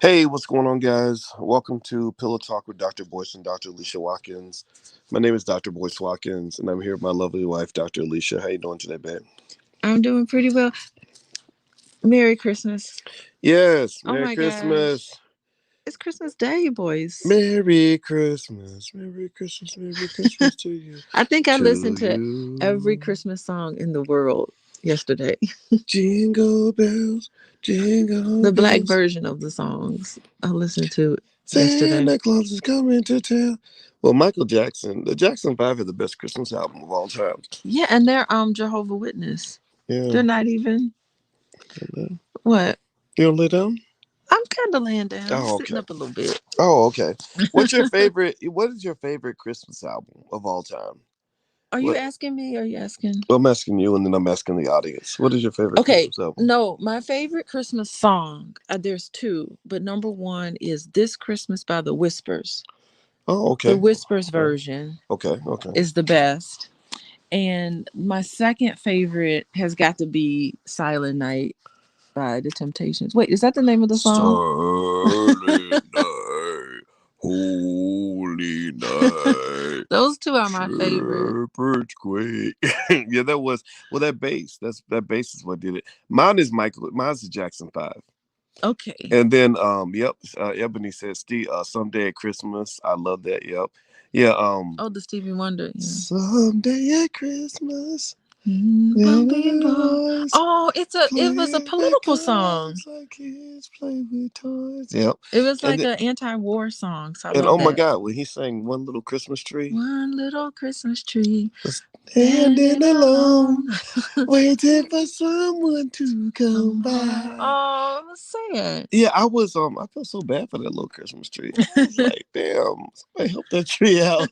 Hey, what's going on, guys? Welcome to Pillow Talk with Dr. Boyce and Dr. Alicia Watkins. My name is Dr. Boyce Watkins, and I'm here with my lovely wife, Dr. Alicia. How you doing today, babe? I'm doing pretty well. Merry Christmas. Yes, Oh Merry my gosh. Christmas. It's Christmas Day, boys. Merry Christmas. Merry Christmas. Merry Christmas to you. I think I To listened to every you. Christmas song in the world yesterday. Jingle bells, jingle The black bells. version of the songs I listened to yesterday. Santa Claus is coming to town. Well, Michael Jackson, the Jackson 5 is the best Christmas album of all time. Yeah, and they're Jehovah Witness. Yeah. They're not even what? You don't lay down? I'm kind of laying down. I'm Oh, sitting okay. up a little bit. Oh, okay. What's your favorite? What is your favorite Christmas album of all time? Are you What? asking me? Or are you asking? I'm asking you, and then I'm asking the audience. What is your favorite Okay, Christmas album? no, my favorite Christmas song, there's two, but number one is This Christmas by the Whispers. Oh, The okay. Whispers Okay. version Okay. Okay. is the best. And my second favorite has got to be Silent Night by The Temptations. Wait, is that the name of the song? Silent night, holy night, Those two are my favorite. shepherd's quake. Yeah, that was that bass. That bass is what did it. Mine is Michael. Mine's the Jackson 5. Okay. And then, yep, Ebony says, Steve, someday at Christmas. I love that. Yep. Yeah. Oh, the Stevie Wonder. Yeah. Someday at Christmas, Bum, bing, bum. boys Oh, it was a play with political song. guns like kids play with toys. Yep. It was And like then, an anti-war song. So I and love oh my that. God, when he sang One Little Christmas Tree, One little Christmas tree standing standing alone, alone. waiting for someone to come by. Oh, it was sad. Yeah, I felt so bad for that little Christmas tree. I was like, damn, somebody help that tree out.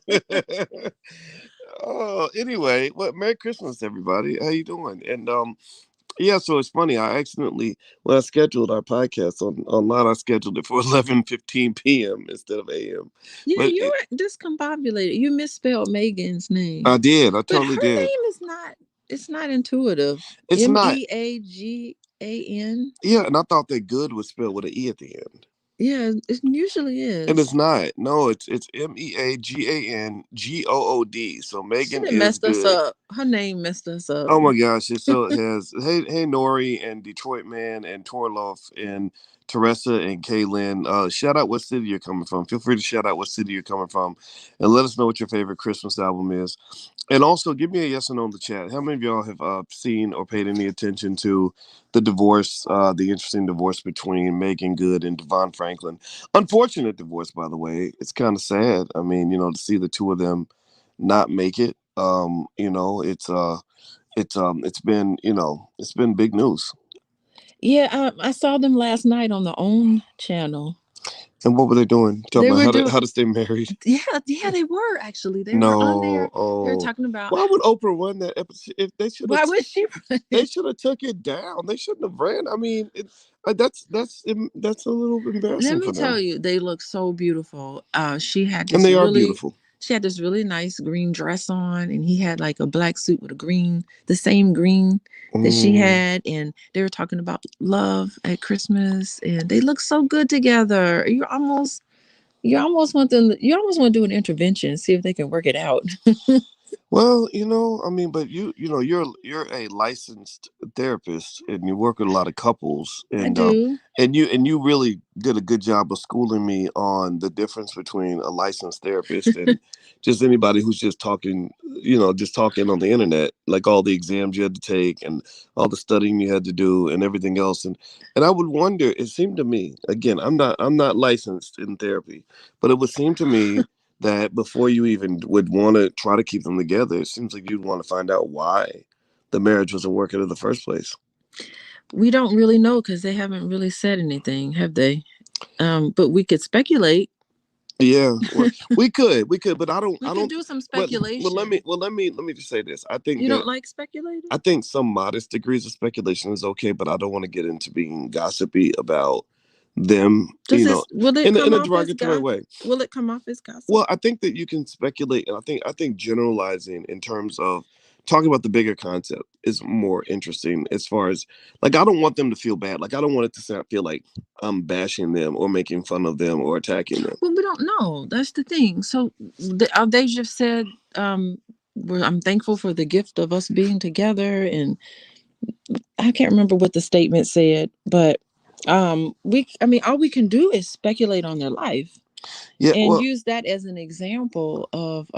Oh, anyway, well, Merry Christmas, everybody. How you doing? And yeah, so it's funny. I accidentally, when I scheduled our podcast online, I scheduled it for 11:15 p.m. instead of a.m. Yeah, But you were discombobulated. You misspelled Megan's name. I did. I But totally her did. name is not, it's not intuitive. It's not. Meagan. Yeah, and I thought that good was spelled with an e at the end. Yeah, it usually And it's is. not. No, it's Meagan Good. So She Megan done is messed us good. up. Her name messed us up. Oh my gosh! So it has hey Nori and Detroit Man and Torloff and Teresa and Kaylin. Shout out what city you're coming from. Feel free to shout out what city you're coming from, and let us know what your favorite Christmas album is. And also give me a yes or no in the chat. How many of y'all have seen or paid any attention to the divorce, the interesting divorce between Meagan Good and Devon Franklin? Unfortunate divorce, by the way. It's kind of sad. I mean, to see the two of them not make it. It's been big news. Yeah, I saw them last night on the OWN channel. And what were they doing? Talking They about were doing, how to stay married. yeah, they were actually. They were on No, there. They were oh, talking about why would Oprah run that episode? If they should have, why would she run they it? should have took it down. They shouldn't have ran. I mean, that's a little Let embarrassing me for tell them. you, they look so beautiful. And they are beautiful. She had this really nice green dress on, and he had like a black suit with the same green that she Mm. had, and they were talking about love at Christmas, and they look so good together. You almost want to do an intervention, see if they can work it out. Well, I mean, but you're a licensed therapist and you work with a lot of couples I and do. and you really did a good job of schooling me on the difference between a licensed therapist and just anybody who's just talking on the internet, like all the exams you had to take and all the studying you had to do and everything else. And I would wonder, it seemed to me, again, I'm not licensed in therapy, but it would seem to me that before you even would want to try to keep them together, it seems like you'd want to find out why the marriage wasn't working in the first place. We don't really know because they haven't really said anything, have they? But we could speculate. Yeah, well, we could, but I don't, We I can don't. do some Well, speculation. let me just say this. You don't like speculating? I think some modest degrees of speculation is okay, but I don't want to get into being gossipy about them, Will it in come a off as derogatory way. will it come off as gossip? Well, I think that you can speculate, and I think generalizing in terms of talking about the bigger concept is more interesting as far as like I don't want them to feel bad. Like I don't want it to sound feel like I'm bashing them or making fun of them or attacking them. Well, we don't know. That's the thing. So they just said, I'm thankful for the gift of us being together, and I can't remember what the statement said, but I mean, all we can do is speculate on their life Yeah, and well, use that as an example of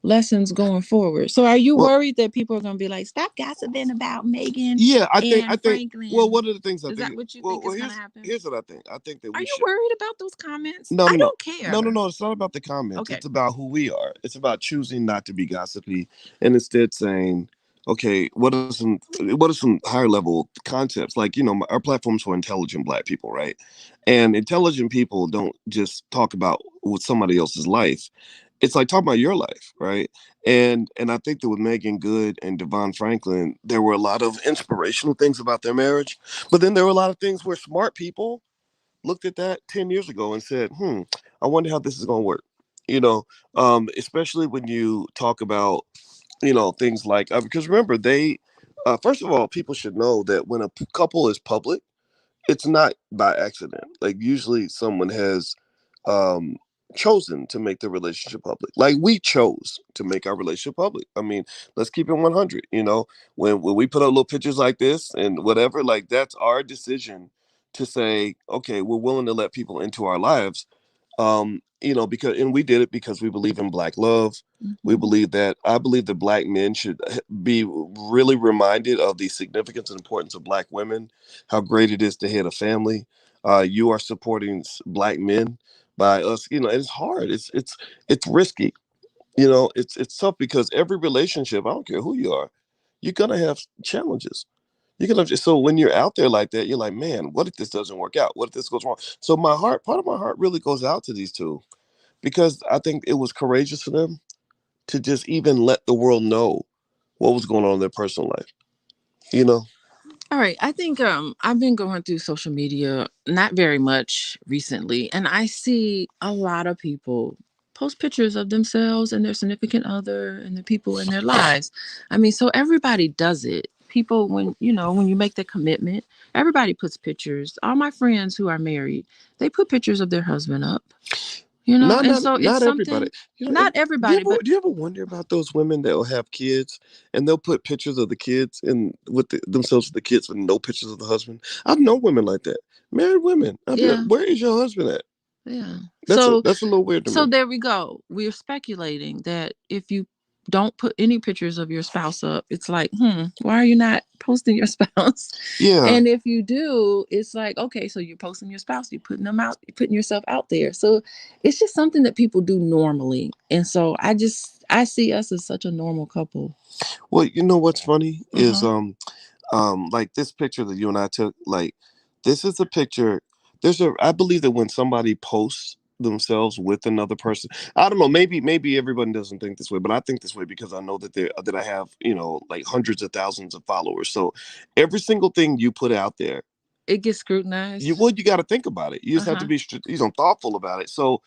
lessons going forward. So are you well, worried that people are going to be like, stop gossiping about Megan yeah. I and think. Well, Franklin? one of the things I Is that think. what you Well, think well, is going to happen? here's what I think. I think that Are we you should. worried about those comments? No, I no, no. don't No, no, care. no. It's not about the comments. Okay. It's about who we are. It's about choosing not to be gossipy and instead saying, okay, what are some higher level concepts? Like, our platform's for intelligent black people, right? And intelligent people don't just talk about with somebody else's life. It's like talking about your life, right? And I think that with Meagan Good and Devon Franklin, there were a lot of inspirational things about their marriage, but then there were a lot of things where smart people looked at that 10 years ago and said, I wonder how this is going to work. You know, especially when you talk about, things like, because remember, first of all, people should know that when a couple is public, it's not by accident. Like, usually someone has um, chosen to make the relationship public. Like, we chose to make our relationship public. I mean, let's keep it 100. When we put up little pictures like this and whatever, like, that's our decision to say, okay, we're willing to let people into our lives, because and we did it because we believe in black love. We Mm-hmm. believe that I believe that black men should be really reminded of the significance and importance of black women, how great it is to head a family. You are supporting black men by us, and it's hard. It's risky. It's tough because every relationship, I don't care who you are, you're gonna have challenges. You're gonna so when you're out there like that, you're like, man, what if this doesn't work out? What if this goes wrong? So part of my heart really goes out to these two because I think it was courageous for them to just even let the world know what was going on in their personal life. You know? All right. I think I've been going through social media not very much recently, and I see a lot of people post pictures of themselves and their significant other and the people in their lives. I mean, so everybody does it. People, when you make the commitment, everybody puts pictures. All my friends who are married, they put pictures of their husband up. Not And not so it's not everybody. something. Not Do you everybody, ever but do you ever wonder about those women that will have kids and they'll put pictures of the kids and with themselves with the kids with no pictures of the husband? I know women like that, married women. I'd be like, yeah, where is your husband at? yeah. That's a So that's a little weird to So me. there we go. We're speculating that if you don't put any pictures of your spouse up, it's like, why are you not posting your spouse? Yeah. And if you do, it's like, okay, so you're posting your spouse, you're putting them out, you're putting yourself out there. So it's just something that people do normally. And so I see us as such a normal couple. Well, you know what's funny is Uh-huh. like this picture that you and I took, like this is a picture. I believe that when somebody posts themselves with another person, I don't know, maybe everybody doesn't think this way, but I think this way because I know that I have, like hundreds of thousands of followers. So every single thing you put out there, It gets scrutinized. you got to think about it. You just have to Uh-huh. be thoughtful about it. So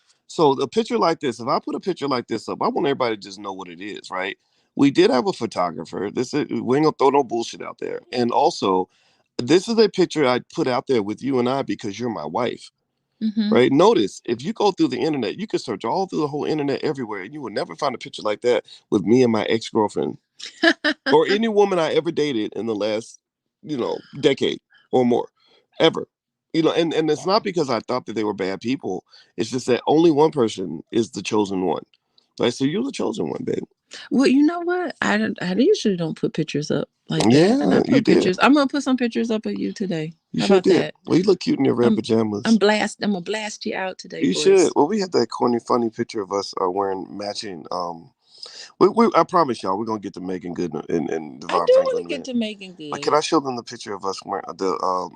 a picture like this, if I put a picture like this up, I want everybody to just know what it is, right? We did have a photographer. We ain't gonna throw no bullshit out there. And also, this is a picture I put out there with you and I because you're my wife, Mm-hmm. right? Notice if you go through the internet, you can search all through the whole internet everywhere, and you will never find a picture like that with me and my ex girlfriend or any woman I ever dated in the last, decade or more, ever. And it's not because I thought that they were bad people. It's just that only one person is the chosen one. Right? So you're the chosen one, babe. Well, you know what? I usually don't put pictures up like that, and I Yeah, you put did. pictures. I'm gonna put some pictures up of you today. You How sure about did. that? Well, you look cute in your red I'm pajamas. I'm gonna blast you out today, You should. boys. Well, we had that corny, funny picture of us wearing matching. I promise y'all, we're gonna get to Megan Good and I Devon do want Franklin to in a get minute. to Megan Like, can Good. I show them the picture of us wearing the?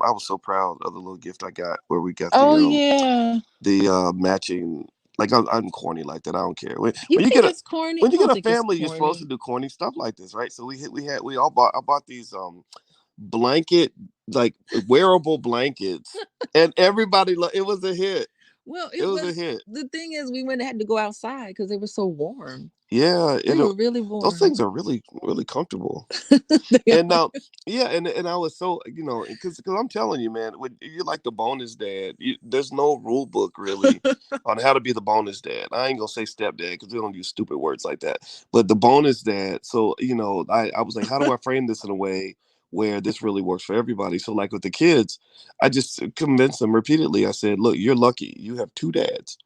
I was so proud of the little gift I got where we got Oh yeah, the matching. Like I'm corny like that. I don't care. When, you when you think get a it's corny? when I you get don't a think it's family, you're supposed to corny. do corny stuff like this, right? So we all bought. I bought these blanket like wearable blankets, and everybody it was a hit. Well, It it was a was hit. the thing is we went and had to go outside because it was so warm. Yeah, We and were really those warm. things are really really comfortable. They And are. now, yeah, and I was so because I'm telling you, man, when you're like the bonus dad, there's no rule book really on how to be the bonus dad. I ain't gonna say stepdad because we don't use stupid words like that. But the bonus dad. So I was like, how do I frame this in a way where this really works for everybody? So like with the kids, I just convinced them repeatedly. I said, look, you're lucky. You have two dads.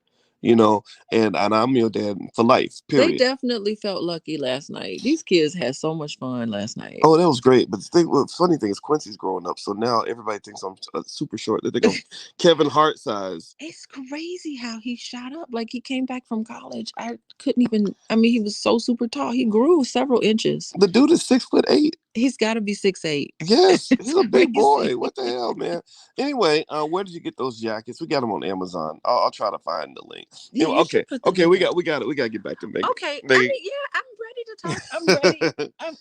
You know, and I'm your dad for life. They Period. definitely felt lucky last night. These kids had so much fun last night. Oh, that was great. But the funny thing is, Quincy's growing up, so now everybody thinks I'm super short. They think I'm Kevin Hart size. It's crazy how he shot up. Like he came back from college. I couldn't even. I mean, he was so super tall. He grew several inches. The dude is 6'8". He's got to be 6'8". Yes, It's he's a big crazy. boy. What the hell, man? Anyway, where did you get those jackets? We got them on Amazon. I'll try to find the link. Yeah, Anyway, you okay, should put the okay, link we up. got it. We got to get back to Megan. Okay. I Megan. mean, yeah, I'm ready to talk. I'm ready.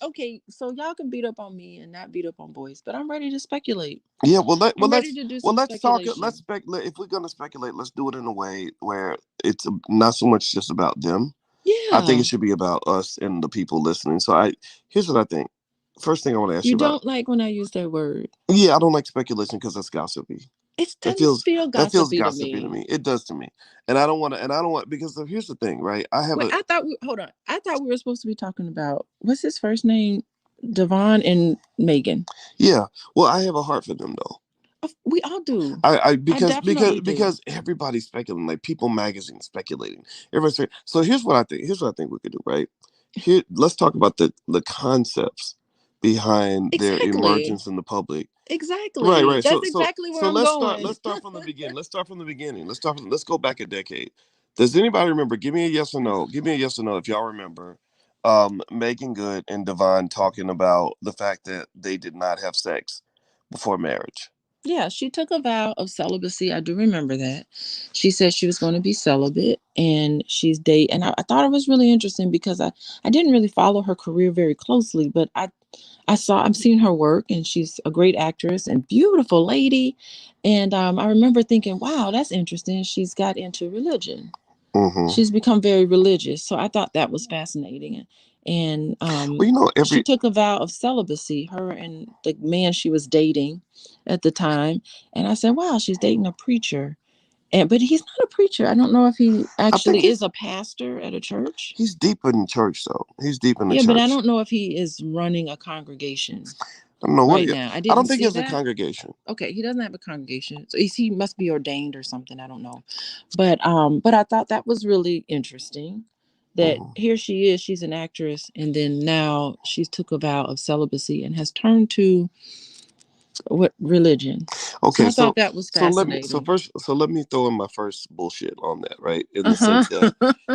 Okay. So y'all can beat up on me and not beat up on boys, but I'm ready to speculate. Yeah, I'm ready to do some let's talk. Let's speculation. speculate. If we're gonna speculate, let's do it in a way where it's not so much just about them. I think Yeah. it should be about us and the people listening. So here's what I think. First thing I want to ask You you about. don't like when I use that word. Yeah, I don't like speculation because that's gossipy. It That doesn't feels feel that feels gossipy to gossipy to me. me. It does to me, and I don't want to. And I don't want because here's the thing, right? I have Wait, a I thought we hold on. I thought we were supposed to be talking about what's his first name? Devon and Megan. yeah. Well, I have a heart for them though. We all do. I I definitely do. because everybody's speculating, like People Magazine speculating. So here's what I think. Here's what I think we could do, right? Here, let's talk about the concepts behind their Exactly. emergence in the public. Right, Exactly. right. That's So exactly where so I'm let's start. going. Let's start from the beginning. Let's start from the beginning. Let's go back a decade. Does anybody remember? Give me a yes or no. Give me a yes or no if y'all remember. Megan Good and Devon talking about the fact that they did not have sex before marriage. Yeah, she took a vow of celibacy. I do remember that. She said she was going to be celibate and she's date. And I thought it was really interesting because I didn't really follow her career very closely, but I've seen her work and she's a great actress and beautiful lady. And I remember thinking, wow, that's interesting. She's got into religion. Mm-hmm. She's become very religious. So I thought that was fascinating. And Well, she every took a vow of celibacy, her and the man she was dating at the time. And I said, wow, she's dating a preacher. And but he's not a preacher. I don't know if he I think actually is a pastor at a church. he's deep in church though. He's deep in the Yeah, but I church. don't know if he is running a congregation I don't know what. right now. I I didn't don't think he see has a that. congregation. Okay, he doesn't have a congregation. So he must be ordained or something. I don't know. But I thought that was really interesting that Mm-hmm. here she is, she's an actress, and then now she's took a vow of celibacy and has turned to what religion. So Okay, I thought that was fascinating. let me throw in my first bullshit on that, right? In the Uh-huh. sense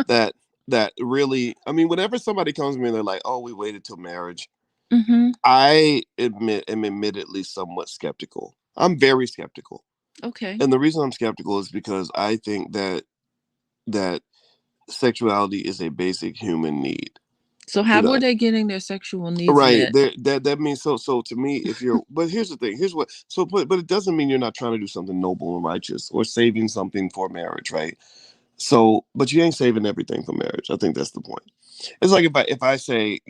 that that really, I mean, whenever somebody comes to me and they're like, "Oh, we waited till marriage," Mm-hmm. I am admittedly somewhat skeptical. I'm very skeptical, Okay. and the reason I'm skeptical is because I think that sexuality is a basic human need. So You how were know, they getting their sexual needs right? met? That means so to me, if you're, but here's the thing. Here's what. So, but it doesn't mean you're not trying to do something noble and righteous or saving something for marriage, right? So, but you ain't saving everything for marriage. I think that's the point. It's like if I say,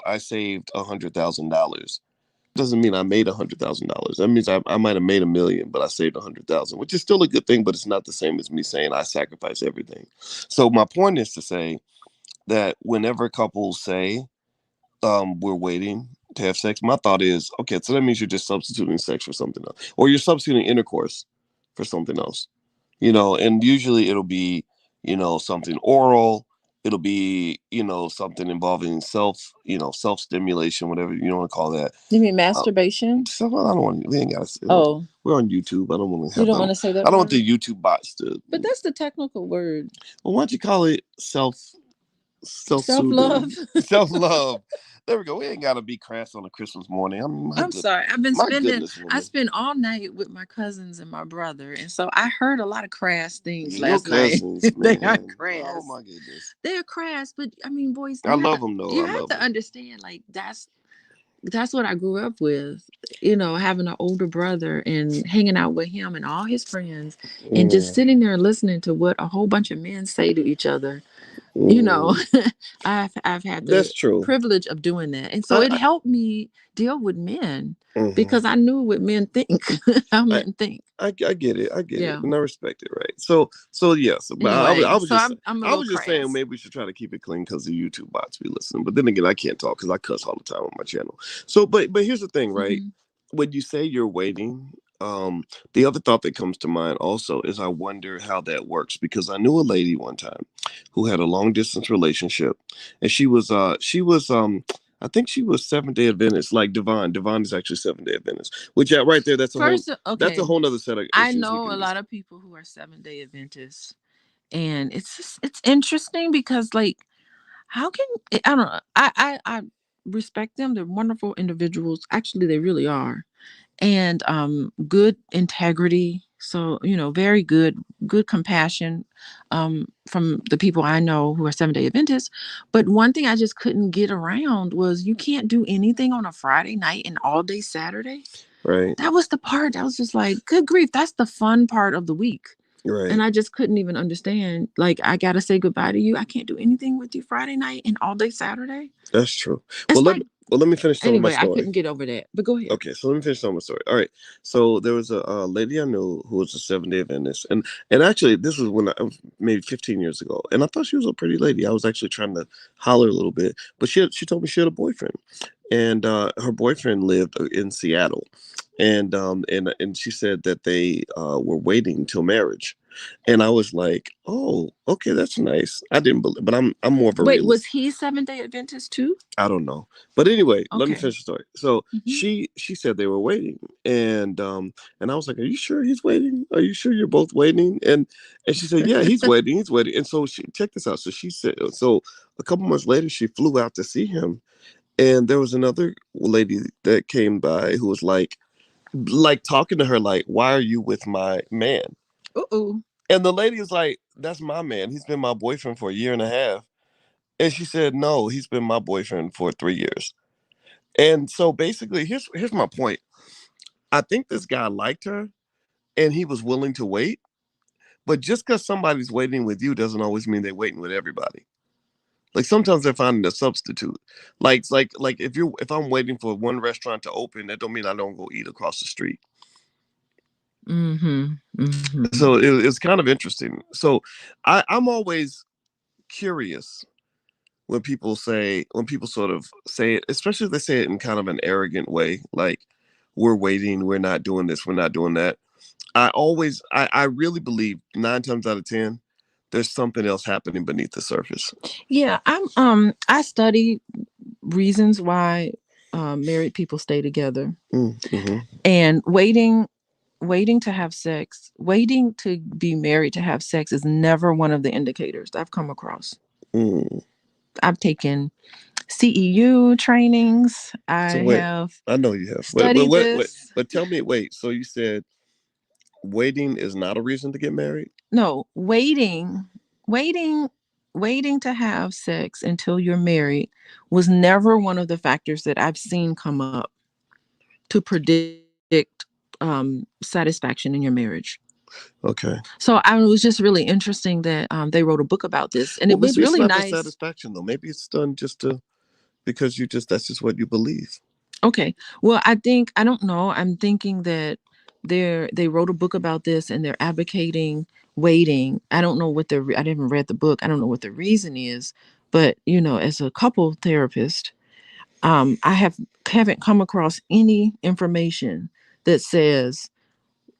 I saved $100,000. Doesn't mean I made $100,000. That means I might have made 1 million, but I saved 100,000, which is still a good thing, but it's not the same as me saying I sacrifice everything. So my point is to say that whenever couples say we're waiting to have sex, my thought is, okay, so that means you're just substituting sex for something else, or you're substituting intercourse for something else. And usually it'll be, something oral. It'll be, something involving self stimulation, whatever you want to call that. You mean Uh, masturbation? so I don't want. We ain't got to. Oh, We're on YouTube. I don't want to you have. don't want to say I that don't want word? the YouTube bots to. But that's the technical word. Well, why don't you call it self Self-love. soothing, self love? There we go. We ain't got to be crass on a Christmas morning. I mean, I'm sorry. my goodness, I woman. spent all night with my cousins and my brother. And so I heard a lot of crass things Your last night. cousins, They are man. Oh crass. my goodness. They're crass, but I mean, boys, I love them though. you I have love to them. understand, like, that's what I grew up with. Having an older brother and hanging out with him and all his friends, and just Mm, sitting there listening to what a whole bunch of men say to each other. you know mm. I've had the That's true. privilege of doing that, and so I, it helped me deal with men, mhm. because I knew what men think. How I, men think. I get it. I get it, Yeah. and I respect it. Right. So yes, but Anyway, I was so just I'm a I little was just saying crass. maybe we should try to keep it clean because the YouTube bots be listening. But then again, I can't talk because I cuss all the time on my channel. So, but here's the thing, right? Hmm. When you say you're waiting, the other thought that comes to mind also is I wonder how that works because I knew a lady one time who had a long distance relationship, and she was I think she was Seventh Day Adventist, like Devon. Devon is actually Seventh Day Adventist, which yeah, right there, First, that's a okay, whole nother set of I issues we know can a lot discuss. of people who are 7 day Adventists, and it's interesting because, like, how can I don't know. I respect them. They're wonderful individuals. Actually, they really are. And good integrity. So, very good compassion, from the people I know who are 7 day Adventists. But one thing I just couldn't get around was you can't do anything on a Friday night and all day Saturday. Right, That was the part that was just like, good grief, that's the fun part of the week. And right. I just couldn't even understand. Like, I gotta say goodbye to you. I can't do anything with you Friday night and all day Saturday. That's true. Well, It's like, let me finish telling my anyway, I story. couldn't get over that. But go ahead. Okay, so let me finish telling my story. All right, so there was a lady I knew who was a 7 Day Adventist, and actually this was when I was maybe 15 years ago, and I thought she was a pretty lady. I was actually trying to holler a little bit, but she told me she had a boyfriend, and her boyfriend lived in Seattle, and she said that they were waiting till marriage, and I was like, oh, okay, that's nice. I didn't believe, but I'm more of a Wait, was realist. he 7 day Adventist too? I don't know. But anyway, let me Okay. finish the story. So Hmm. she said they were waiting. And I was like, "Are you sure he's waiting? Are you sure you're both waiting?" And she said, "Yeah, he's waiting. He's waiting." And so she check this out. So she said so a couple months later she flew out to see him. And there was another lady that came by who was like talking to her like, "Why are you with my man?" Uh-oh. And the lady was like, "That's my man. He's been my boyfriend for a year and a half." And she said, "No, he's been my boyfriend for 3 years." And so basically, here's my point. I think this guy liked her, and he was willing to wait. But just because somebody's waiting with you doesn't always mean they're waiting with everybody. Like sometimes they're finding a substitute. Like if I'm waiting for one restaurant to open, that don't mean I don't go eat across the street. Mm-hmm. Mm-hmm. So it's kind of interesting. So I'm always curious when people sort of say it, especially if they say it in kind of an arrogant way, like we're waiting, we're not doing this, we're not doing that. I really believe 9 times out of 10, there's something else happening beneath the surface. Yeah, I study reasons why married people stay together. Mm-hmm. And waiting to have sex, waiting to be married to have sex is never one of the indicators I've come across. Mm. I've taken CEU trainings. So I wait, have I know you have, but studied this. but tell me, wait. So you said waiting is not a reason to get married? No, waiting, waiting to have sex until you're married was never one of the factors that I've seen come up to predict satisfaction in your marriage. Okay. So I it was just really interesting that they wrote a book about this, and Well, it was maybe it's really not the nice. satisfaction though. Maybe it's done just to because you just that's just what you believe. Okay, well, I don't know. I'm thinking that they wrote a book about this, and they're advocating waiting. I don't know what I didn't read the book. I don't know what the reason is, but as a couple therapist, I haven't come across any information that says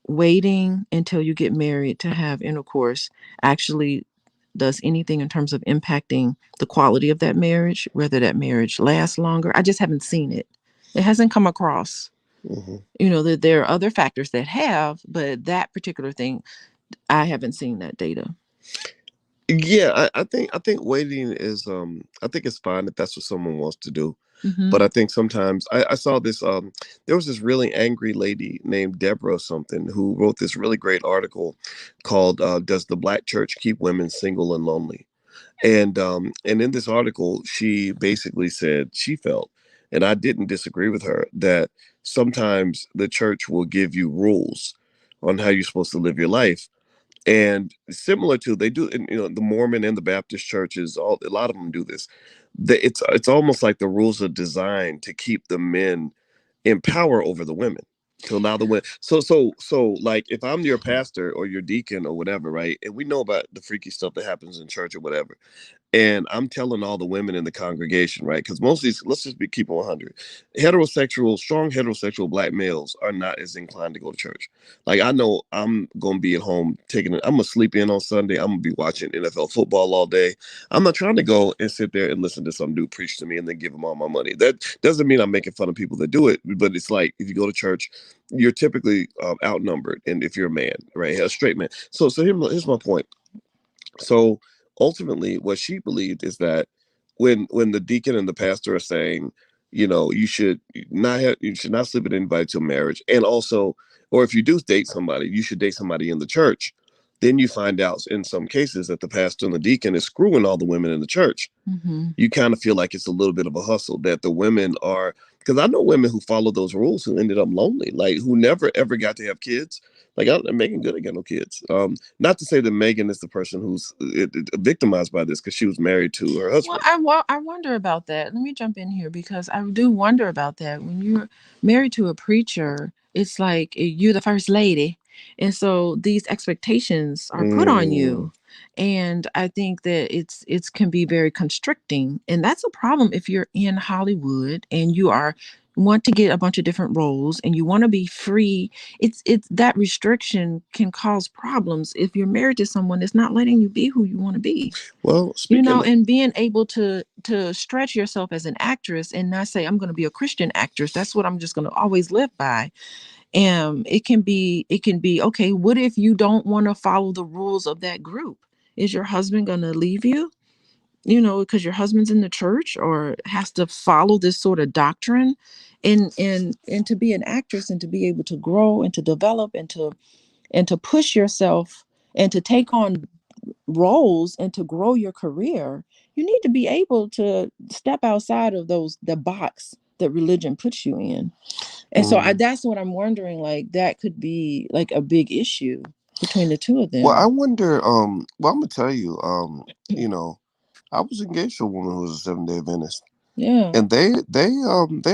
waiting until you get married to have intercourse actually does anything in terms of impacting the quality of that marriage, whether that marriage lasts longer. I just haven't seen it. It hasn't come across. Hmm. That there are other factors that have, but that particular thing, I haven't seen that data. Yeah, I think waiting is I think it's fine if that's what someone wants to do. Hmm. But I think sometimes I saw this there was this really angry lady named Deborah or something who wrote this really great article called Does the Black Church Keep Women Single and Lonely? And in this article she basically said she felt and I didn't disagree with her, that sometimes the church will give you rules on how you're supposed to live your life. And similar to, they do, and, the Mormon and the Baptist churches, all a lot of them do this. It's almost like the rules are designed to keep the men in power over the women, to allow the women. So like, if I'm your pastor or your deacon or whatever, right, and we know about the freaky stuff that happens in church or whatever, and I'm telling all the women in the congregation, right? Because most of these, let's just be keeping 100, strong heterosexual black males are not as inclined to go to church. Like, I know I'm gonna be at home taking it. I'm gonna sleep in on Sunday. I'm gonna be watching NFL football all day. I'm not trying to go and sit there and listen to some dude preach to me and then give him all my money. That doesn't mean I'm making fun of people that do it, but it's like, if you go to church, you're typically outnumbered, and if you're a man, right, a straight man. So here's my point. So ultimately, what she believed is that when the deacon and the pastor are saying, you should not sleep with anybody till marriage, and also, or if you do date somebody, you should date somebody in the church. Then you find out in some cases that the pastor and the deacon is screwing all the women in the church. Mm-hmm. You kind of feel like it's a little bit of a hustle, that the women are, because I know women who followed those rules who ended up lonely, like, who never ever got to have kids. Like, Meagan Good ain't got no kids. Not to say that Meagan is the person who's victimized by this, because she was married to her Well, husband. I wonder about that. Let me jump in here because I do wonder about that. When you're married to a preacher, it's like you're the first lady. And so these expectations are put on Mm, you. And I think that it's can be very constricting. And that's a problem if you're in Hollywood and you are want to get a bunch of different roles and you want to be free. It's that restriction can cause problems if you're married to someone that's not letting you be who you want to be, well, speaking of, and being able to stretch yourself as an actress and not say I'm going to be a Christian actress, that's what I'm just going to always live by. And it can be okay, what if you don't want to follow the rules of that group? Is your husband going to leave you, because your husband's in the church or has to follow this sort of doctrine? And to be an actress and to be able to grow and to develop and to push yourself and to take on roles and to grow your career, you need to be able to step outside of the box that religion puts you in. And so mm, that's what I'm wondering, like that could be like a big issue between the two of well, I them. wonder. Well, I'm gonna tell you. You know, I was engaged to a woman who was a Seventh-day Adventist, Yeah. and they don't,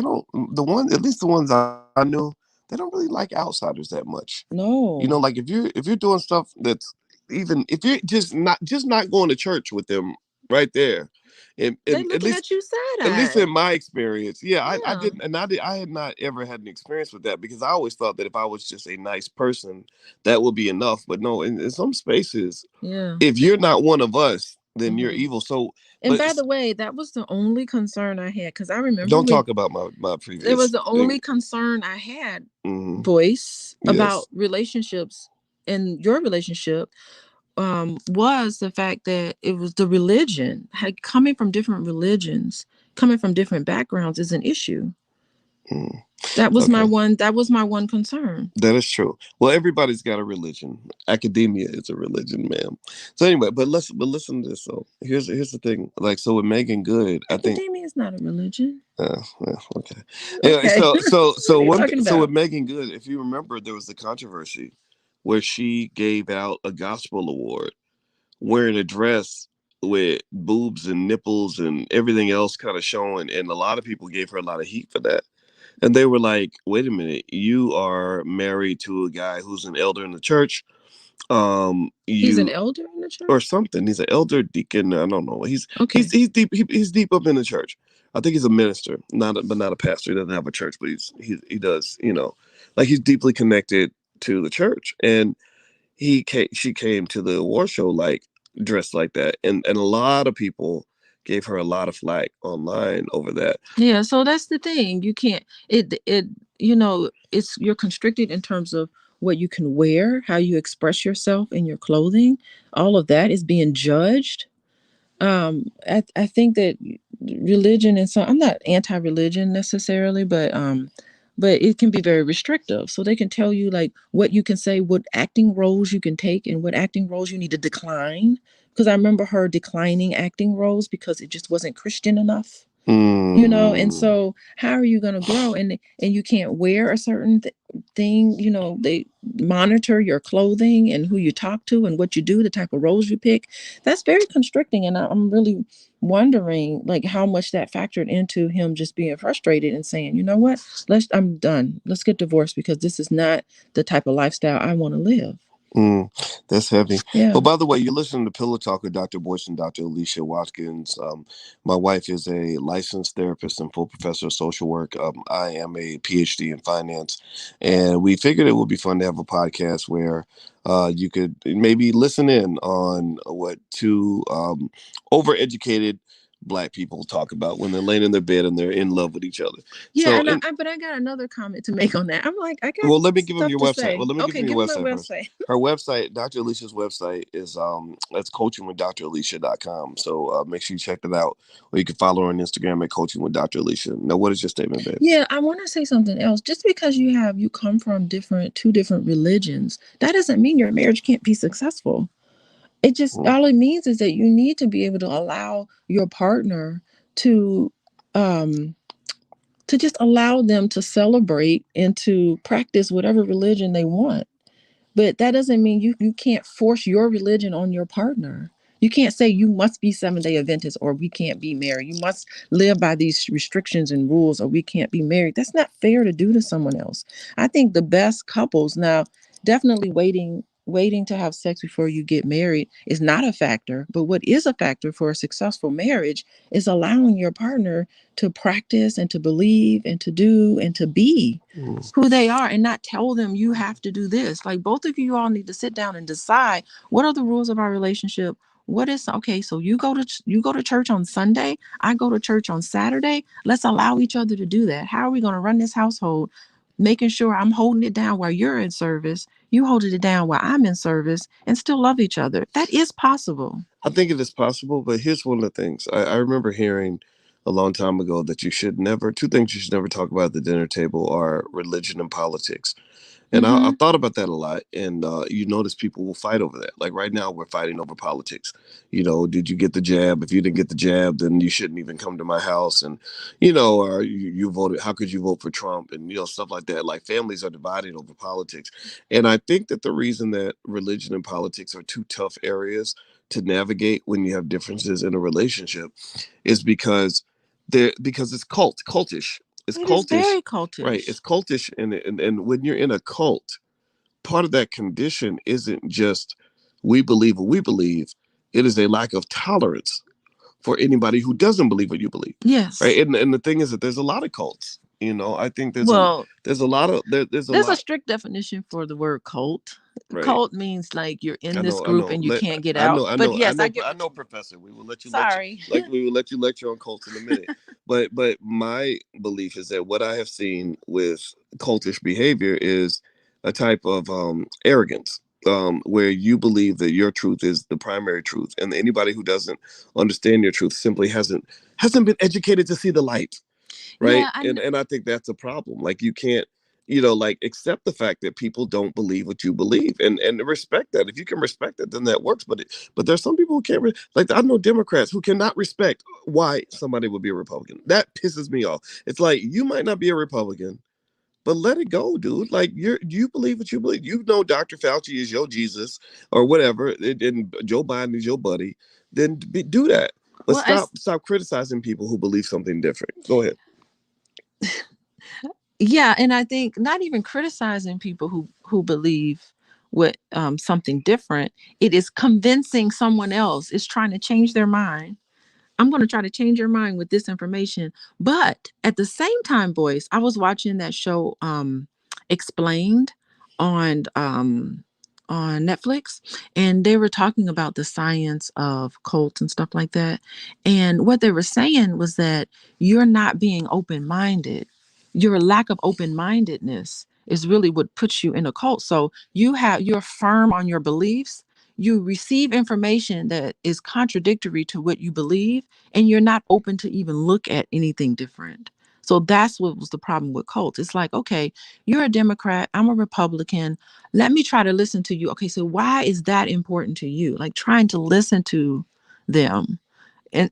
the one, at least the ones I knew, they don't really like outsiders that much. No, Like, if you're doing stuff that's, even if you're just not going to church with them right there, they and looking at you side at least eye. in my experience, yeah, I Yeah. didn't, and I had not ever had an experience with that, because I always thought that if I was just a nice person, that would be enough. But no, in some spaces, Yeah. if you're not one of us, then you're Hmm. evil. So, And but by the way, that was the only concern I had because I remember don't when talk about my it was previous the thing. only concern I had, Hmm. voice, about Yes. relationships and your relationship, was the fact that it was the religion. Coming from different religions, coming from different backgrounds is an issue. Mm. That was my Okay. one. That was my one concern. That is true. Well, everybody's got a religion. Academia is a religion, ma'am. So anyway, but listen to this. So here's the thing. Like, so with Megan Good, I think. Academia is not a religion. Well, okay. Anyway, Okay. What are you talking so with about? Megan Good, if you remember, there was the controversy where she gave out a gospel award wearing a dress with boobs and nipples and everything else kind of showing, and a lot of people gave her a lot of heat for that. And they were like, "Wait a minute, you are married to a guy who's an elder in the church. He's an You elder in the or church. something. He's an elder deacon. I don't know. Okay. He's deep. He's deep up in the church. I think he's a minister, but not a pastor. He doesn't have a church, but he does. Like, he's deeply connected to the church. And she came to the award show, like, dressed like that, and a lot of people gave her a lot of flack online over that. Yeah, so that's the thing. You can't it's you're constricted in terms of what you can wear, how you express yourself in your clothing. All of that is being judged. I think that religion and so I'm not anti-religion necessarily, but it can be very restrictive. So they can tell you like what you can say, what acting roles you can take and what acting roles you need to decline. Because I remember her declining acting roles because it just wasn't Christian enough. And Mm. so how are you going to grow? And you can't wear a certain thing. They monitor your clothing and who you talk to and what you do, the type of roles you pick. That's very constricting, and I'm really wondering like how much that factored into him just being frustrated and saying, you know what, I'm done, let's get divorced because this is not the type of lifestyle I want to live. Mm, that's heavy. Yeah. Well, by the way, you're listening to Pillow Talk with Dr. Boyce and Dr. Alicia Watkins. My wife is a licensed therapist and full professor of social work. I am a PhD in finance. And we figured it would be fun to have a podcast where you could maybe listen in on what two overeducated Black people talk about when they're laying in their bed and they're in love with each other. Yeah, So, and but I got another comment to make on that. I'm like, I got well, let me give them stuff your to website. say. Well, let me give Okay, them your give me my website first. website. Her website, Dr. Alicia's website is it's coachingwithdralicia.com. So make sure you check that out. Or you can follow her on Instagram at coaching with Dr. Alicia. Now, what is your statement, babe? Yeah, I want to say something else. Just because you come from two different religions, that doesn't mean your marriage can't be successful. It just Mm, all it means is that you need to be able to allow your partner to um to just allow them to celebrate and to practice whatever religion they want. But that doesn't mean you can't force your religion on your partner. You can't say you must be Seventh-day Adventist or we can't be married. You must live by these restrictions and rules or we can't be married. That's not fair to do to someone else. I think the best couples now, definitely waiting to have sex before you get married is not a factor. But what is a factor for a successful marriage is allowing your partner to practice and to believe and to do and to be mm, who they are and not tell them you have to do this. Like both of you all need to sit down and decide what are the rules of our relationship. What is okay? So you go to church on Sunday. I go to church on Saturday. Let's allow each other to do that. How are we going to run this household? Making sure I'm holding it down while you're in service. You holding it down while I'm in service, and still love each other. That is possible. I think it is possible, but here's one of the things. I remember hearing a long time ago that you should never, two things you should never talk about at the dinner table are religion and politics. And I Mm-hmm. thought about that a lot. And you notice people will fight over that. Like right now, we're fighting over politics. Did you get the jab? If you didn't get the jab, then you shouldn't even come to my house. And, or you voted, how could you vote for Trump? And, stuff like that. Like families are divided over politics. And I think that the reason that religion and politics are two tough areas to navigate when you have differences in a relationship is because it's cultish. It's It is cultish, very right? cultish. It's cultish, and when you're in a cult, part of that condition isn't just we believe what we believe. It is a lack of tolerance for anybody who doesn't believe what you believe, right? Yes. And the thing is that there's a lot of cults. I think Well, there's a lot of there's a there's a lot, strict definition for the word cult. right? Cult means like you're in this I group know. and you can't get I out. know. I But know. I yes, I know. get I what know, you. Professor. We will let you Sorry. we will let you lecture on cults in a minute. But my belief is that what I have seen with cultish behavior is a type of arrogance, where you believe that your truth is the primary truth, and anybody who doesn't understand your truth simply hasn't been educated to see the light, right? Yeah, I And I think that's a problem. Like you can't, like accept the fact that people don't believe what you believe, and respect that. If you can respect it, then that works. But there's some people who can't like I know Democrats who cannot respect why somebody would be a Republican. That pisses me off. It's like you might not be a Republican, but let it go, dude. Like you believe what you believe. You know Dr. Fauci is your Jesus or whatever, and Joe Biden is your buddy. Then do that. But well, stop criticizing people who believe something different. Go ahead. yeah, and I think not even criticizing people who believe what something different. It is convincing someone else. It's trying to change their mind. I'm going to try to change your mind with this information. But at the same time, boys, I was watching that show Explained on on Netflix, and they were talking about the science of cults and stuff like that. And what they were saying was that you're not being open-minded. Your lack of open-mindedness is really what puts you in a cult. So you're firm on your beliefs, you receive information that is contradictory to what you believe, and you're not open to even look at anything different. So that's what was the problem with cults. It's like, okay, you're a Democrat, I'm a Republican. Let me try to listen to you. Okay, so why is that important to you? Like trying to listen to them and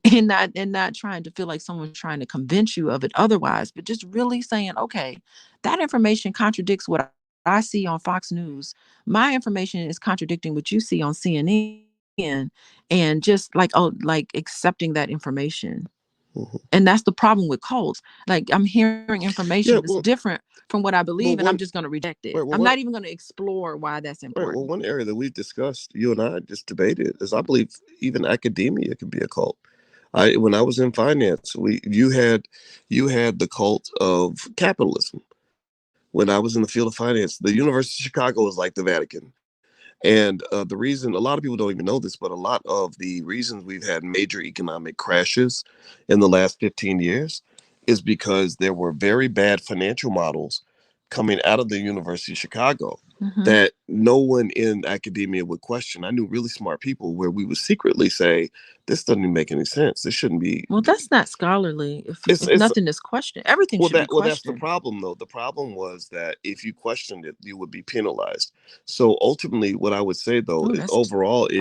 not trying to feel like someone's trying to convince you of it otherwise, but just really saying, okay, that information contradicts what I see on Fox News. My information is contradicting what you see on CNN, and just like, oh, like accepting that information. And Hmm. that's the problem with cults. Like, I'm hearing information that's Yeah, different from what I believe, and I'm well, just going one, to reject it. right, I'm well, not one, even going to explore why that's right, well, important. one area that we've discussed, you and I just debated, is I believe even academia can be a cult. When I was in finance, you had the cult of capitalism. When I was in the field of finance, the University of Chicago was like the Vatican. And the reason, a lot of people don't even know this, but a lot of the reasons we've had major economic crashes in the last 15 years is because there were very bad financial models coming out of the University of Chicago Hmm. that no one in academia would question. I knew really smart people where we would secretly say, this doesn't even make any sense. This shouldn't be. Well, that's not scholarly. If It's nothing is questioned, everything well, should be that's the questioned. problem though. The problem was that if you questioned it, you would be penalized. So ultimately, what I would say though, Oh, that's overall awful.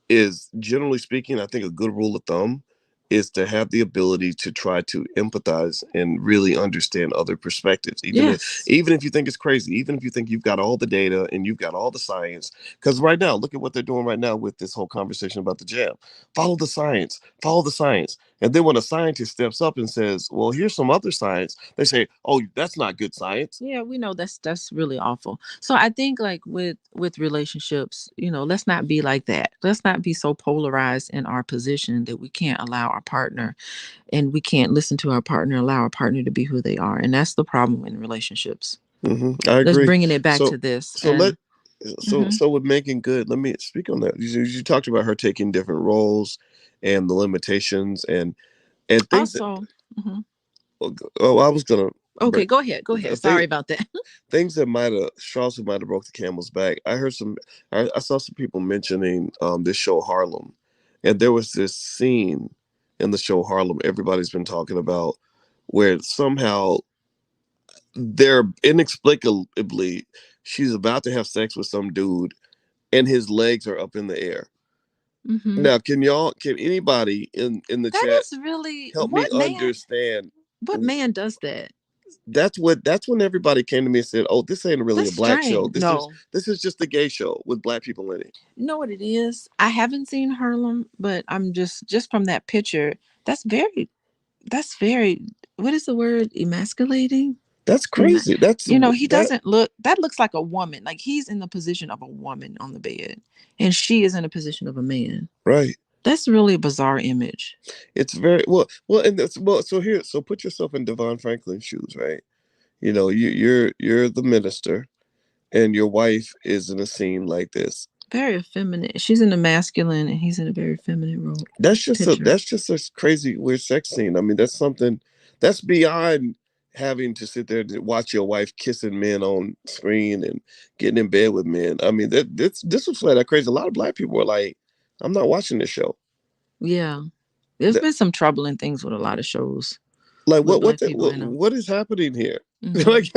is generally speaking, I think a good rule of thumb is to have the ability to try to empathize and really understand other perspectives, Yes. even if you think it's crazy, even if you think you've got all the data and you've got all the science. Because right now, look at what they're doing right now with this whole conversation about the jab. Follow the science, follow the science. And then when a scientist steps up and says, well, here's some other science, they say, oh, that's not good science. Yeah, we know that's really awful. So I think, like, with relationships, let's not be like that. Let's not be so polarized in our position that we can't allow our partner, and we can't listen to our partner, allow our partner to be who they are. And that's the problem in relationships. I Let's agree. bringing it back So to this. so let And so mhm. so with Megan Good, let me speak on that. You talked about her taking different roles and the limitations and things that Also, mhm. I was gonna Okay, bring go ahead. Go the ahead. Sorry thing about that. things that might have straws that might have broke the camel's back. I saw some people mentioning this show Harlem, and there was this scene in the show Harlem everybody's been talking about where somehow they're inexplicably she's about to have sex with some dude and his legs are up in the air. Hmm. Now, can anybody in the That chat is really help me understand? what man does that? That's when everybody came to me and said, "Oh, this ain't really That's a black show. strange. No. This is just a gay show with black people in it." You know what it is? I haven't seen Harlem, but I'm just from that picture, that's very that's very, what is the word? Emasculating? That's Ema- crazy. That's he that doesn't look, that looks like a woman. Like, he's in the position of a woman on the bed, and she is in a position of a man. right. That's really a bizarre image. It's very and that's so here, so put yourself in Devon Franklin's shoes, right? You know, you're the minister and your wife is in a scene like this. Very effeminate. She's in a masculine and he's in a very feminine role picture. That's just a crazy weird sex scene. I mean, that's something that's beyond having to sit there and watch your wife kissing men on screen and getting in bed with men. I mean, this was flat out crazy. A lot of black people were like, "I'm not watching this show." Yeah. There's That, been some troubling things with a lot of shows like, with black people in them. what is happening here? Hmm. Like,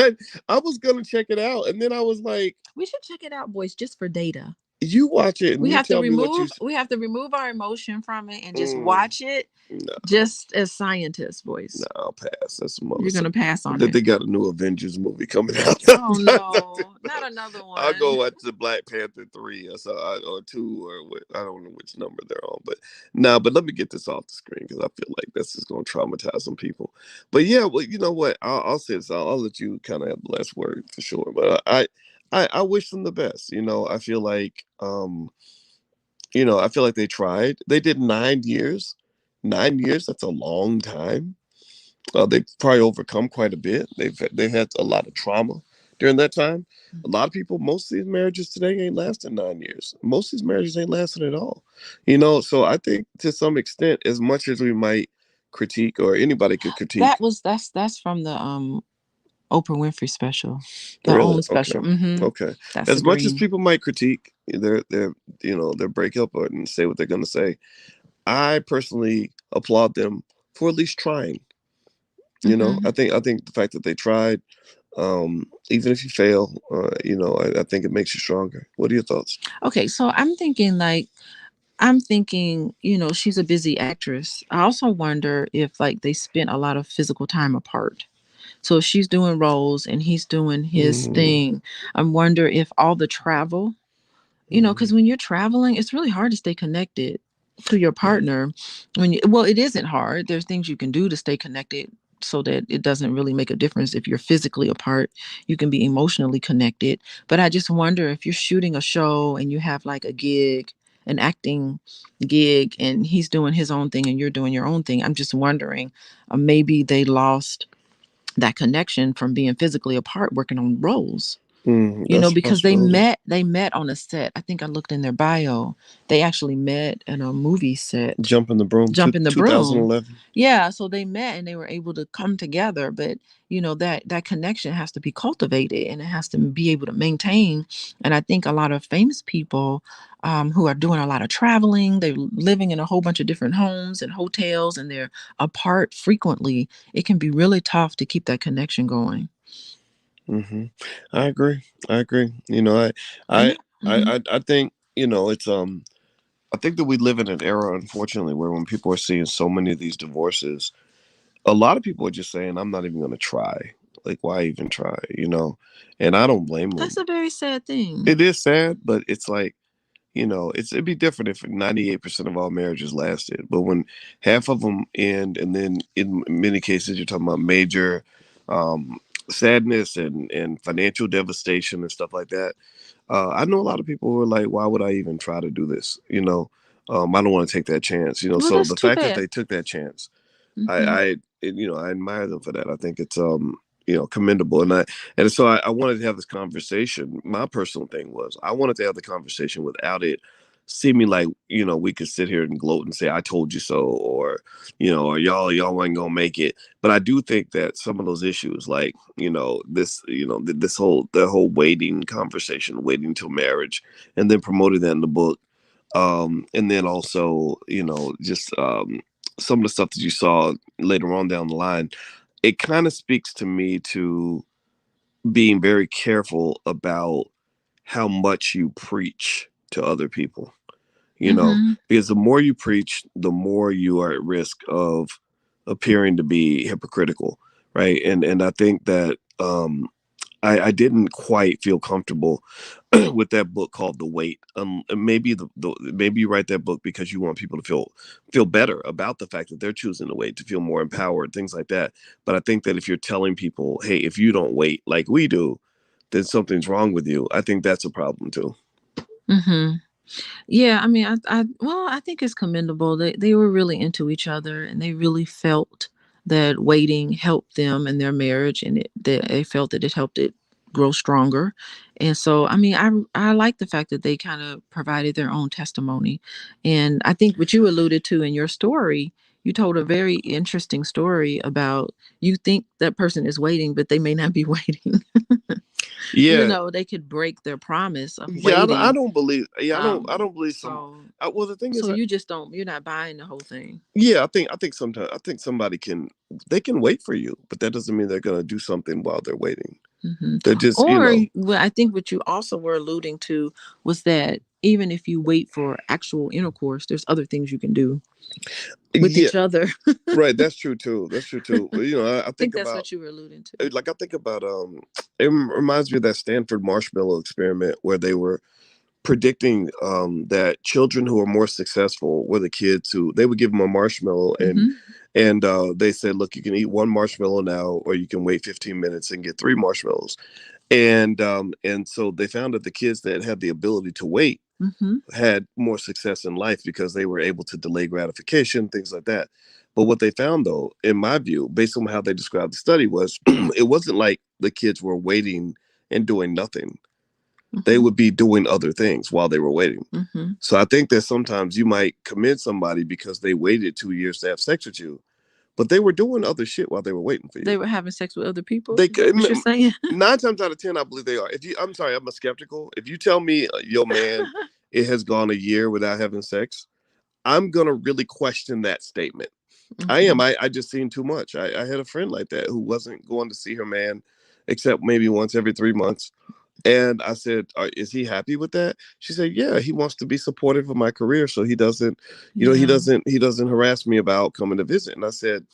I was gonna check it out, and then I was like, We should check it out, boys, just for data. "You watch it and We you have to tell me what you." remove we have to remove our emotion from it and just Mm, watch it, no. just as scientists, No, boys. I'll pass. That's some other You're stuff. gonna pass on That it. they got a new Avengers movie coming out. Oh no, not another I'll one. go watch the Black Panther 3 or 2 or I don't know which number they're on. But nah, but let me get this off the screen because I feel like that's just going to traumatize some people. But yeah, well, you know what? I'll say this. I'll let you kind of have the last word for sure. But I wish them the best. You know, I feel like they tried. They did 9 years. 9 years, that's a long time. They've probably overcome quite a bit. They've had a lot of trauma during that time. A lot of people, most of these marriages today ain't lasting 9 years. Most of these marriages ain't lasting at all. You know, so I think to some extent, as much as we might critique or anybody could critique, That's from the Oprah Winfrey special, the really, OWN okay, special. Hmm. okay. That's a As much as green. people might critique their breakup or and say what they're gonna say, I personally applaud them for at least trying. You know, Hmm. I think the fact that they tried, even if you fail, I think it makes you stronger. What are your thoughts? Okay, so I'm thinking, like, I'm thinking, she's a busy actress. I also wonder if like they spent a lot of physical time apart. So if she's doing roles and he's doing his Mm, thing, I wonder if all the travel, because mm, when you're traveling, it's really hard to stay connected to your partner. Well, it isn't hard. There's things you can do to stay connected so that it doesn't really make a difference if you're physically apart. You can be emotionally connected. But I just wonder if you're shooting a show and you have like a gig, an acting gig, and he's doing his own thing and you're doing your own thing. I'm just wondering, maybe they lost that connection from being physically apart working on roles, that's a because they possibility. met on a set. I think I looked in their bio. They actually met in a movie set. Jump in the broom. Jump in the broom. 2011. Yeah, so they met and they were able to come together, but that connection has to be cultivated and it has to be able to maintain. And I think a lot of famous people, who are doing a lot of traveling, they're living in a whole bunch of different homes and hotels, and they're apart frequently. It can be really tough to keep that connection going. Hmm. I agree. I agree. And I, I think it's I think that we live in an era, unfortunately, where when people are seeing so many of these divorces, a lot of people are just saying, "I'm not even going to try." Like, why even try? And I don't blame that's them. a very sad thing. It is sad, but it's like it'd be different if 98% of all marriages lasted. But when half of them end, and then in many cases you're talking about major um, sadness and financial devastation and stuff like that. I know a lot of people who are like, "Why would I even try to do this?" I don't want to take that chance. Well, So that's the too fact that bad. they took that chance, Hmm. I admire them for that. I think it's commendable, and so I wanted to have this conversation. My personal thing was I wanted to have the conversation without it seeming like we could sit here and gloat and say I told you so, or y'all ain't gonna make it. But I do think that some of those issues, like this whole the whole waiting conversation, waiting till marriage, and then promoting that in the book, and then also just some of the stuff that you saw later on down the line, it kind of speaks to me to being very careful about how much you preach to other people, Hmm. because the more you preach, the more you are at risk of appearing to be hypocritical, right? And I think that I didn't quite feel comfortable with that book called The Wait. Maybe maybe you write that book because you want people to feel better about the fact that they're choosing to wait, to feel more empowered, things like that. But I think that if you're telling people, hey, if you don't wait like we do, then something's wrong with you. I think that's a problem too. Hmm. Yeah, I mean, well, I think it's commendable. They were really into each other, and they really felt that waiting helped them in their marriage, and that they felt that it helped it grow stronger. And so, I mean, I like the fact that they kind of provided their own testimony, and I think what you alluded to in your story. You told a very interesting story about you think that person is waiting, but they may not be waiting. Yeah, They could break their promise of yeah. I waiting. don't believe. Yeah, I Um, don't believe some. so Well, the thing so is, you just don't you're not buying the whole thing. yeah, I think sometimes I think somebody can they can wait for you, but that doesn't mean they're gonna do something while they're waiting. Hmm. They're just Or well, I think what you also were alluding to was that even if you wait for actual intercourse, there's other things you can do with yeah, each other. right. That's true too. That's true too. I I think think that's about what you were alluding to. like I think about it reminds me of that Stanford marshmallow experiment where they were predicting that children who are more successful were the kids who they would give them a marshmallow, Hmm. and they said, look, you can eat one marshmallow now, or you can wait 15 minutes and get three marshmallows. And so they found that the kids that had the ability to wait Hmm. had more success in life because they were able to delay gratification, things like that. But what they found, though, in my view, based on how they described the study, was it wasn't like the kids were waiting and doing nothing. They Hmm. would be doing other things while they were waiting. Hmm. So I think that sometimes you might commend somebody because they waited 2 years to have sex with you, but they were doing other shit while they were waiting for They you. were having sex with other people. They Is that what you're saying? 9 times out of 10, I believe they are. If you, I'm sorry, I'm a skeptical. If you tell me your man it has gone a year without having sex, I'm gonna really question that statement. I am. Hmm. I just seen too much. I had a friend like that who wasn't going to see her man except maybe once every 3 months. And I said, "Is he happy with that?" She said, "Yeah, he wants to be supportive of my career, so he doesn't, Yeah. he doesn't harass me about coming to visit." And I said,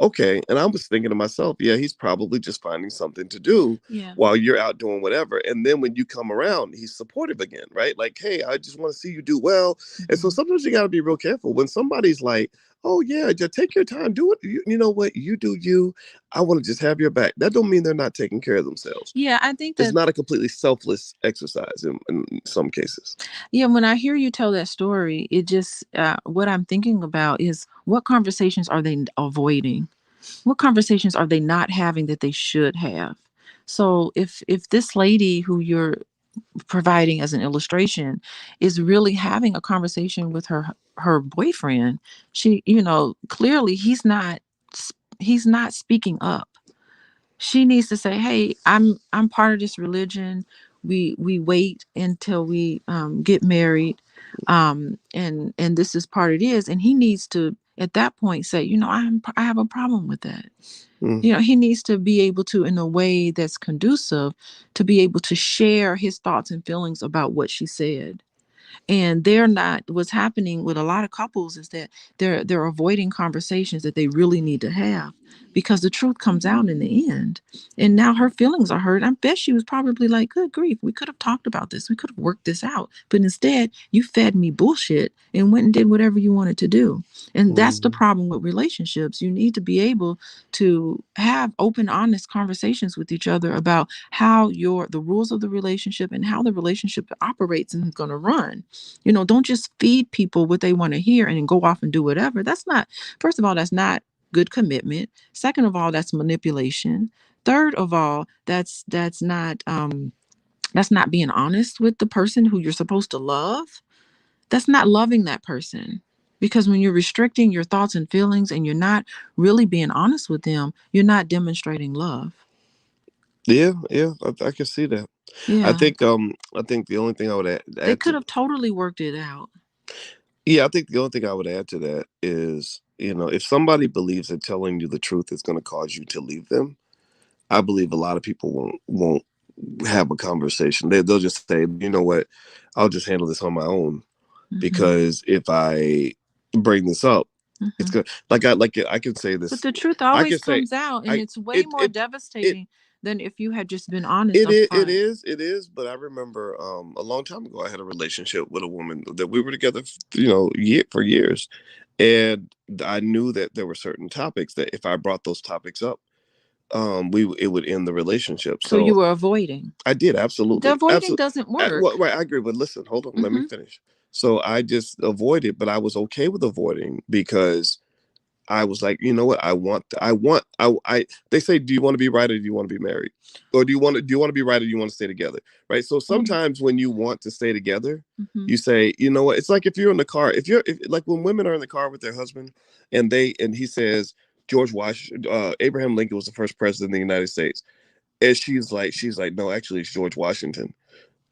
"Okay." And I was thinking to myself, "Yeah, he's probably just finding something to do Yeah. while you're out doing whatever." And then when you come around, he's supportive again, right? Like, "Hey, I just want to see you do well." And so Hmm. sometimes you got to be real careful when somebody's like, "Oh yeah, just take your time, do it. You know what? You do you. I want to just have your back." That don't mean they're not taking care of themselves. Yeah, I think It's that. not a completely selfless exercise in some cases. Yeah, when I hear you tell that story, it just what I'm thinking about is what conversations are they avoiding? What conversations are they not having that they should have? So if this lady who you're providing as an illustration is really having a conversation with her boyfriend, she, clearly he's not speaking up. She needs to say, hey, I'm part of this religion. We wait until we get married, and this is part it is. And he needs to at that point say, I have a problem with that. Mm, He needs to be able to, in a way that's conducive, to be able to share his thoughts and feelings about what she said. And they're not, what's happening with a lot of couples is that they're avoiding conversations that they really need to have, because the truth comes out in the end. And now her feelings are hurt. I bet she was probably like, good grief, we could have talked about this, we could have worked this out, but instead you fed me bullshit and went and did whatever you wanted to do. And that's the mm, problem with relationships. You need to be able to have open, honest conversations with each other about how the rules of the relationship and how the relationship operates and is going to run. Don't just feed people what they want to hear and then go off and do whatever. That's not, first of all, that's not good commitment. Second of all, that's manipulation. Third of all, that's not being honest with the person who you're supposed to love. That's not loving that person. Because when you're restricting your thoughts and feelings and you're not really being honest with them, you're not demonstrating love. yeah, yeah, I can see that. Yeah. I think the only thing I would They add could to, have totally worked it out. yeah, I think the only thing I would add to that is, if somebody believes that telling you the truth is going to cause you to leave them, I believe a lot of people won't have a conversation. They'll just say, you know what, I'll just handle this on my own, Hmm. because if I bring this up, it's Hmm. good. Like I can say But this. the truth I always can say comes out, and I it's way it more it it devastating than if you had just been honest up it front. is, it is. But I remember a long time ago, I had a relationship with a woman that we were together, for years, and I knew that there were certain topics that if I brought those topics up, we it would end the relationship. So you So were avoiding. I did, The absolutely, avoiding absolutely. doesn't work. Right, I agree. But listen, hold on, let me Hmm. finish. So I just avoided, but I was okay with avoiding because I was like, you know what? They say, do you want to be right or do you want to be married? Or do you want to be right or do you want to stay together? Right. So Or, sometimes when you want to stay together, hmm. you say, you know what? It's like if you're in the car, if like when women are in the car with their husband and he says, Abraham Lincoln was the first president of the United States. And she's like, no, actually it's George Washington.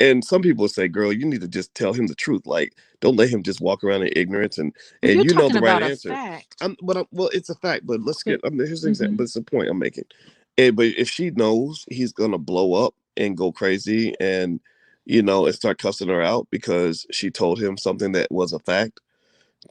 And some people say, girl, you need to just tell him the truth. Like, don't let him just walk around in ignorance But and you're you know talking the right about a answer. fact. Well, it's a fact, but let's But get. Here's the example. hmm. But it's the point I'm making. But if she knows he's gonna blow up and go crazy and and start cussing her out because she told him something that was a fact,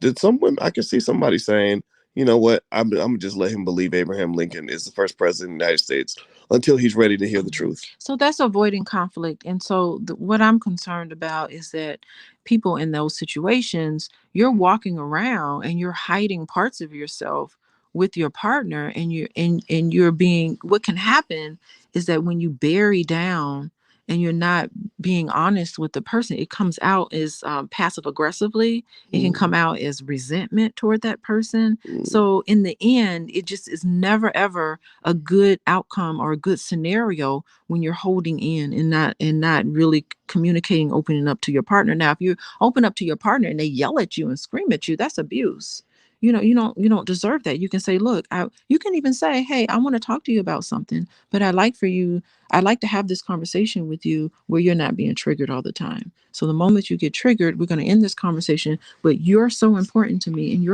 did someone I could see somebody saying, you know what, I'm gonna just let him believe Abraham Lincoln is the first president of the United States until he's ready to hear the truth. So that's avoiding conflict. And so what I'm concerned about is that people in those situations, you're walking around and you're hiding parts of yourself with your partner, and you're being, what can happen is that when you bury down and you're not being honest with the person, it comes out as passive aggressively. It can Mm, come out as resentment toward that person. mm, So in the end, it just is never ever a good outcome or a good scenario when you're holding in and not really communicating, opening up to your partner. Now if you open up to your partner and they yell at you and scream at you, that's abuse. You don't deserve that. You can say, look, you can even say, hey, I want to talk to you about something, but I'd like to have this conversation with you where you're not being triggered all the time. So the moment you get triggered, we're going to end this conversation, but you're so important to me, and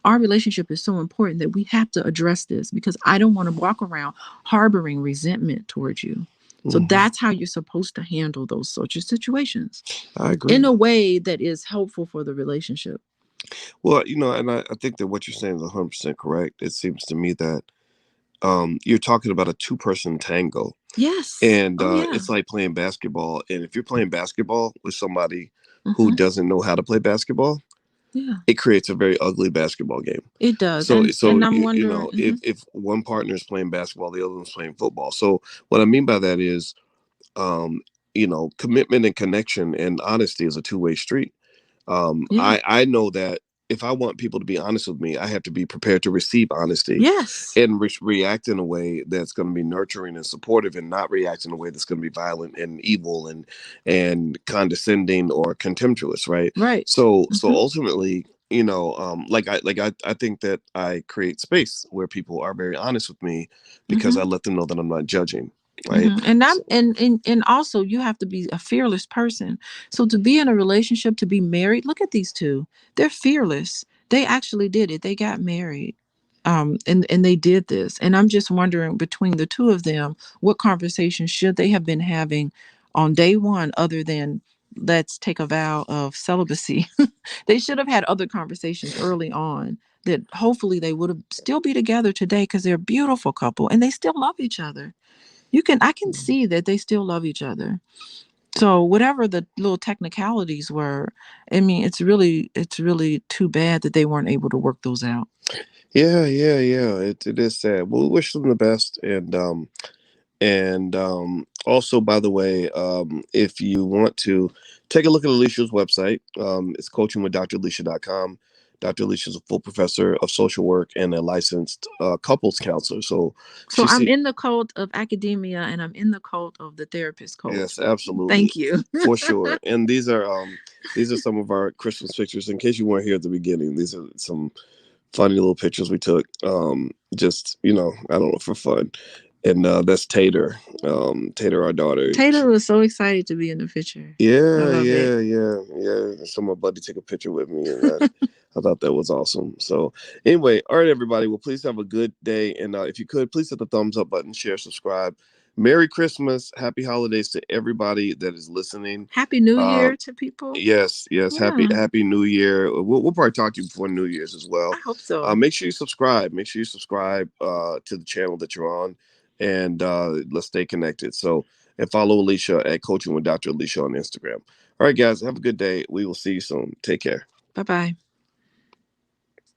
our relationship is so important that we have to address this, because I don't want to walk around harboring resentment towards you. So Hmm. that's how you're supposed to handle those sorts of situations I in agree. a way that is helpful for the relationship. Well, and I think that what you're saying is 100% correct. It seems to me that you're talking about a two-person tango, Yes. and Oh yeah. it's like playing basketball. And if you're playing basketball with somebody who Hmm. doesn't know how to play basketball, Yeah. it creates a very ugly basketball game. It does. So And I'm you wondering. know, if one partner is playing basketball, the other one's playing football. So what I mean by that is, um, commitment and connection and honesty is a two-way street. Yeah. I know that if I want people to be honest with me, I have to be prepared to receive honesty Yes. and react in a way that's going to be nurturing and supportive, and not react in a way that's going to be violent and evil and condescending or contemptuous, right? Right. So Hmm. ultimately, I think that I create space where people are very honest with me, because Hmm. I let them know that I'm not judging, right? Hmm. And I'm So, and also you have to be a fearless person. So to be in a relationship, to be married, look at these two. They're fearless. They actually did it. They got married. And they did this. And I'm just wondering between the two of them, what conversations should they have been having on day one other than let's take a vow of celibacy. They should have had other conversations early on that hopefully they would have still be together today because they're a beautiful couple and they still love each other. I can see that they still love each other. So whatever the little technicalities were, I mean, it's really too bad that they weren't able to work those out. yeah. It is sad. Well, we wish them the best, and also, by the way, if you want to take a look at Alicia's website, it's coachingwithdralicia.com. Dr. Alicia is a full professor of social work and a licensed couples counselor. So So she I'm see, in the cult of academia and I'm in the cult of the therapist cult. yes, absolutely, Thank you. for sure. And these are some of our Christmas pictures. In case you weren't here at the beginning, these are some funny little pictures we took, just I don't know, for fun. And that's Tater, Tater, our daughter. Taylor was so excited to be in the picture. I Yeah, love it. yeah. So my buddy took a picture with me, and I thought that was awesome. So anyway, all right, everybody. Well, please have a good day, and if you could, please hit the thumbs up button, share, subscribe. Merry Christmas, happy holidays to everybody that is listening. Happy New Uh, Year to people. yes, happy Yeah, Happy New Year. We'll probably talk to you before New Year's as I well. hope so. Make sure you subscribe. Make sure you subscribe to the channel that you're on, and let's stay connected. So, and follow Alicia at Coaching with Dr. Alicia on Instagram. All right, guys, have a good day. We will see you soon. Take care. Bye bye.